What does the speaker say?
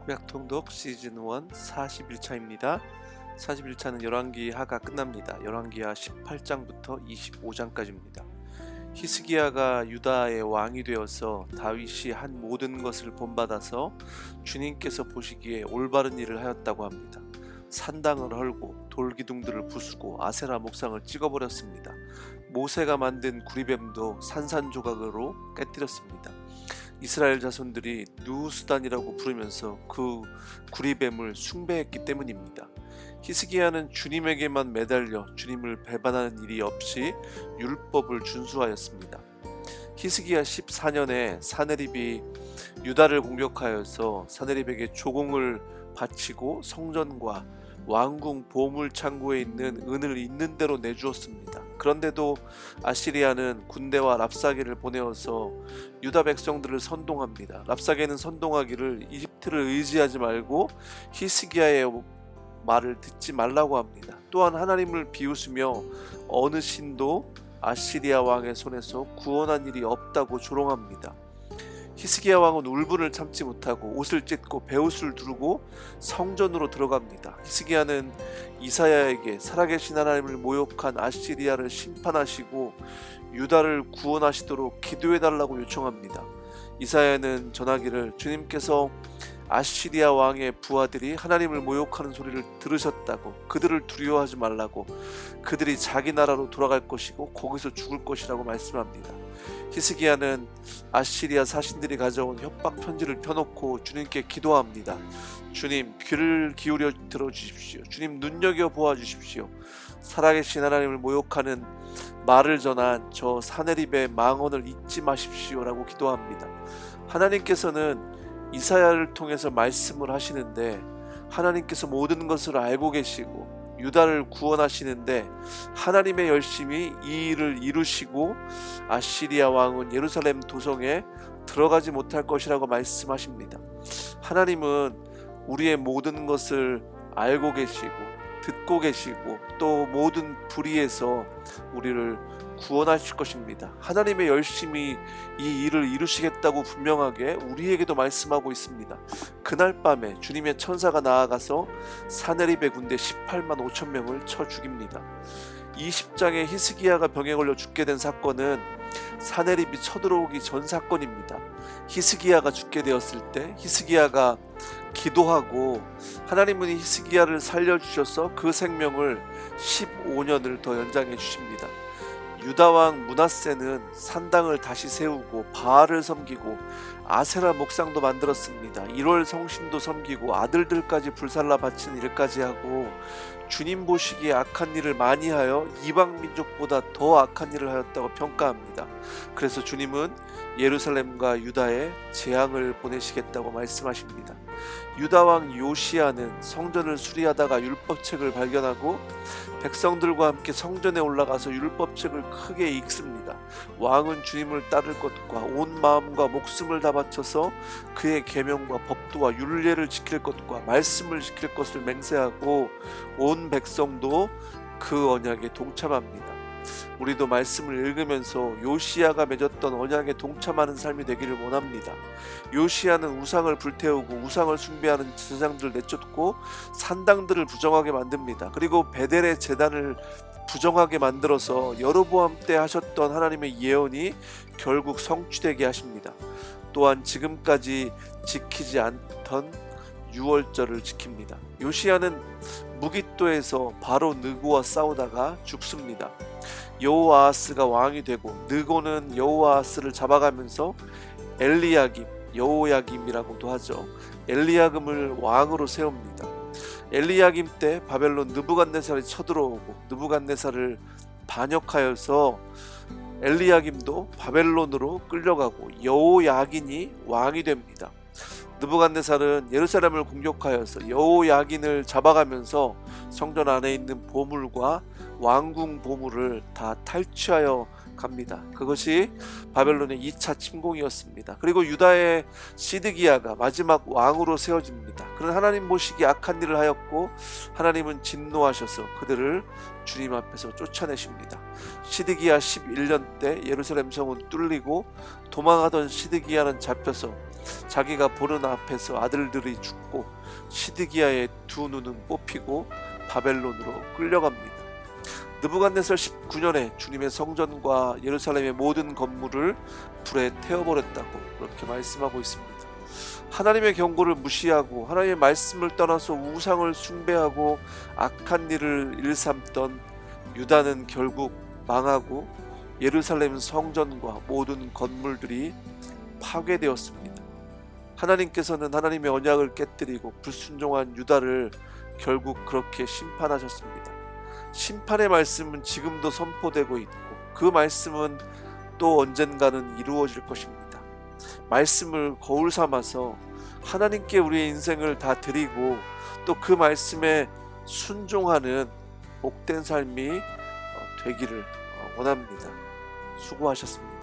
구약통독 시즌 1 41차입니다. 41차는 열왕기하가 끝납니다. 열왕기하 18장부터 25장까지입니다. 히스기야가 유다의 왕이 되어서 다윗이 한 모든 것을 본받아서 주님께서 보시기에 올바른 일을 하였다고 합니다. 산당을 헐고 돌기둥들을 부수고 아세라 목상을 찍어버렸습니다. 모세가 만든 구리뱀도 산산조각으로 깨뜨렸습니다. 이스라엘 자손들이 누수단이라고 부르면서 그 구리뱀을 숭배했기 때문입니다. 히스기야는 주님에게만 매달려 주님을 배반하는 일이 없이 율법을 준수하였습니다. 히스기야 14년에 사네립이 유다를 공격하여서 사네립에게 조공을 바치고 성전과 왕궁 보물 창고에 있는 은을 있는 대로 내주었습니다. 그런데도 아시리아는 군대와 랍사게를 보내어서 유다 백성들을 선동합니다. 랍사게는 선동하기를 이집트를 의지하지 말고 히스기야의 말을 듣지 말라고 합니다. 또한 하나님을 비웃으며 어느 신도 아시리아 왕의 손에서 구원한 일이 없다고 조롱합니다. 히스기야 왕은 울분을 참지 못하고 옷을 찢고 베옷을 두르고 성전으로 들어갑니다. 히스기야는 이사야에게 살아계신 하나님을 모욕한 아시리아를 심판하시고 유다를 구원하시도록 기도해달라고 요청합니다. 이사야는 전하기를 주님께서 아시리아 왕의 부하들이 하나님을 모욕하는 소리를 들으셨다고, 그들을 두려워하지 말라고, 그들이 자기 나라로 돌아갈 것이고 거기서 죽을 것이라고 말씀합니다. 히스기야는 아시리아 사신들이 가져온 협박 편지를 펴놓고 주님께 기도합니다. 주님, 귀를 기울여 들어주십시오. 주님, 눈여겨 보아주십시오. 살아계신 하나님을 모욕하는 말을 전한 저 사네립의 망언을 잊지 마십시오라고 기도합니다. 하나님께서는 이사야를 통해서 말씀을 하시는데 하나님께서 모든 것을 알고 계시고 유다를 구원하시는데 하나님의 열심히 이 일을 이루시고 아시리아 왕은 예루살렘 도성에 들어가지 못할 것이라고 말씀하십니다. 하나님은 우리의 모든 것을 알고 계시고 듣고 계시고 또 모든 불의에서 우리를 구원하실 것입니다. 하나님의 열심히 이 일을 이루시겠다고 분명하게 우리에게도 말씀하고 있습니다. 그날 밤에 주님의 천사가 나아가서 사네립의 군대 18만 5천 명을 쳐 죽입니다. 20장에 히스기야가 병에 걸려 죽게 된 사건은 사네립이 쳐들어오기 전 사건입니다. 히스기야가 죽게 되었을 때 히스기야가 기도하고 하나님은 히스기야를 살려주셔서 그 생명을 15년을 더 연장해 주십니다. 유다왕 므낫세는 산당을 다시 세우고 바알을 섬기고 아세라 목상도 만들었습니다. 1월 성신도 섬기고 아들들까지 불살라 바치는 일까지 하고 주님 보시기에 악한 일을 많이 하여 이방 민족보다 더 악한 일을 하였다고 평가합니다. 그래서 주님은 예루살렘과 유다에 재앙을 보내시겠다고 말씀하십니다. 유다왕 요시야는 성전을 수리하다가 율법책을 발견하고 백성들과 함께 성전에 올라가서 율법책을 크게 읽습니다. 왕은 주님을 따를 것과 온 마음과 목숨을 다 바쳐서 그의 계명과 법도와 율례를 지킬 것과 말씀을 지킬 것을 맹세하고 온 백성도 그 언약에 동참합니다. 우리도 말씀을 읽으면서 요시야가 맺었던 언약에 동참하는 삶이 되기를 원합니다. 요시야는 우상을 불태우고 우상을 숭배하는 제사장들을 내쫓고 산당들을 부정하게 만듭니다. 그리고 베델의 제단을 부정하게 만들어서 여로보암 때 하셨던 하나님의 예언이 결국 성취되게 하십니다. 또한 지금까지 지키지 않던 유월절을 지킵니다. 요시야는 무깃도에서 바로 느고와 싸우다가 죽습니다. 여호아하스가 왕이 되고 느고는 여호아하스를 잡아가면서 엘리야김, 여호야김이라고도 하죠. 엘리야김을 왕으로 세웁니다. 엘리야김 때 바벨론 느부갓네살이 쳐들어오고 느부갓네살을 반역하여서 엘리야김도 바벨론으로 끌려가고 여호야긴이 왕이 됩니다. 느부갓네살은 예루살렘을 공격하여서 여호야긴을 잡아가면서 성전 안에 있는 보물과 왕궁 보물을 다 탈취하여 갑니다. 그것이 바벨론의 2차 침공이었습니다. 그리고 유다의 시드기야가 마지막 왕으로 세워집니다. 그는 하나님 보시기에 악한 일을 하였고 하나님은 진노하셔서 그들을 주님 앞에서 쫓아내십니다. 시드기야 11년 때 예루살렘 성은 뚫리고 도망하던 시드기야는 잡혀서 자기가 보는 앞에서 아들들이 죽고 시드기야의 두 눈은 뽑히고 바벨론으로 끌려갑니다. 느부갓네살 19년에 주님의 성전과 예루살렘의 모든 건물을 불에 태워버렸다고 그렇게 말씀하고 있습니다. 하나님의 경고를 무시하고 하나님의 말씀을 떠나서 우상을 숭배하고 악한 일을 일삼던 유다는 결국 망하고 예루살렘 성전과 모든 건물들이 파괴되었습니다. 하나님께서는 하나님의 언약을 깨뜨리고 불순종한 유다를 결국 그렇게 심판하셨습니다. 심판의 말씀은 지금도 선포되고 있고 그 말씀은 또 언젠가는 이루어질 것입니다. 말씀을 거울 삼아서 하나님께 우리의 인생을 다 드리고 또 그 말씀에 순종하는 복된 삶이 되기를 원합니다. 수고하셨습니다.